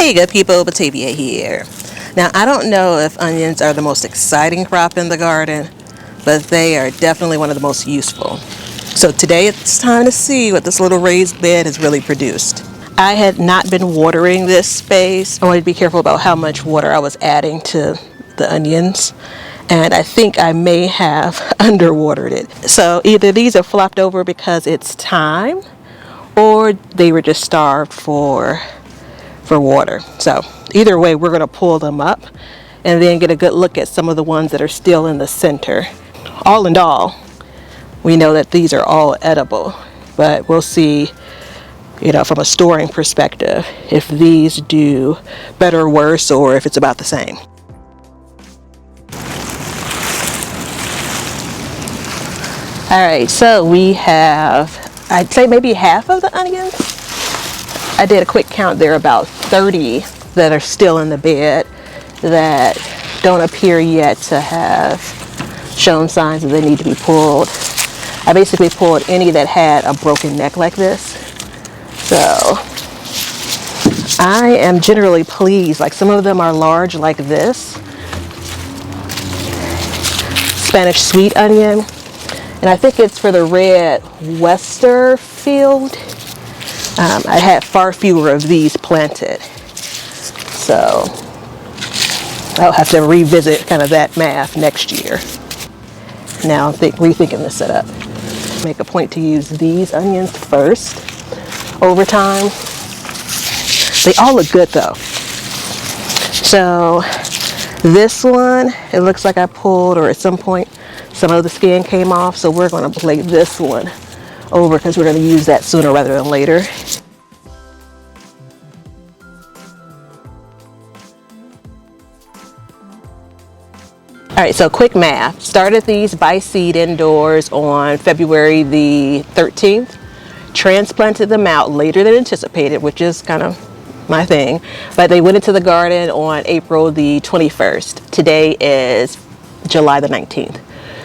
Hey good people, Batavia here. Now I don't know if onions are the most exciting crop in the garden, but they are definitely one of the most useful. So today it's time to see what this little raised bed has really produced. I had not been watering this space. I wanted to be careful about how much water I was adding to the onions, and I think I may have underwatered it. So either these are flopped over because it's time, or they were just starved for water. So either way, we're going to pull them up and then get a good look at some of the ones that are still in the center. All in all, we know that these are all edible, but we'll see, from a storing perspective, if these do better or worse, or if it's about the same. All right, so we have, I'd say maybe half of the onions. I did a quick count. There are about 30 that are still in the bed that don't appear yet to have shown signs that they need to be pulled. I basically pulled any that had a broken neck like this. So I am generally pleased. Like some of them are large like this. Spanish sweet onion. And I think it's for the red Westerfield. I had far fewer of these planted, so I'll have to revisit kind of that math next year. Now I'm rethinking the setup. Make a point to use these onions first over time. They all look good though. So this one, it looks like I pulled, or at some point some of the skin came off, so we're going to lay this one over because we're going to use that sooner rather than later. All right, so quick math. Started these by seed indoors on February the 13th. Transplanted them out later than anticipated, which is kind of my thing. But they went into the garden on April the 21st. Today is July the 19th.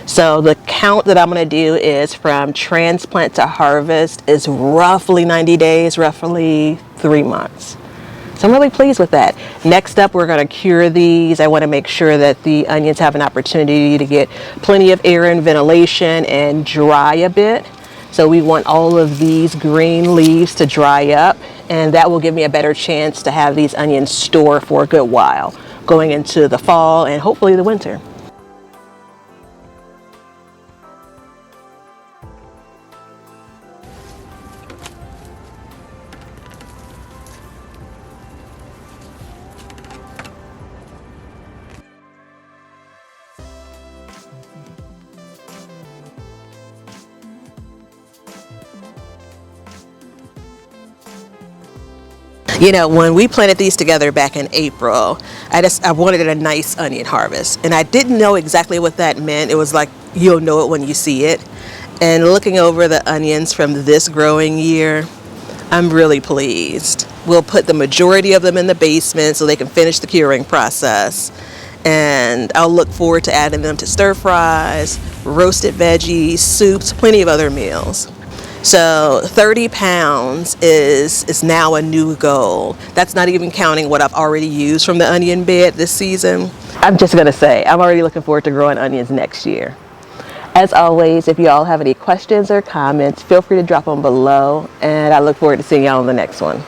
So the count that I'm going to do is from transplant to harvest is roughly 90 days, roughly 3 months. So I'm really pleased with that. Next up, we're going to cure these. I want to make sure that the onions have an opportunity to get plenty of air and ventilation and dry a bit. So we want all of these green leaves to dry up, and that will give me a better chance to have these onions store for a good while going into the fall and hopefully the winter. When we planted these together back in April, I wanted a nice onion harvest, and I didn't know exactly what that meant. It was like, you'll know it when you see it. And looking over the onions from this growing year, I'm really pleased. We'll put the majority of them in the basement so they can finish the curing process. And I'll look forward to adding them to stir fries, roasted veggies, soups, plenty of other meals. So 30 pounds is now a new goal. That's not even counting what I've already used from the onion bed this season. I'm just going to say, I'm already looking forward to growing onions next year. As always, if you all have any questions or comments, feel free to drop them below, and I look forward to seeing y'all on the next one.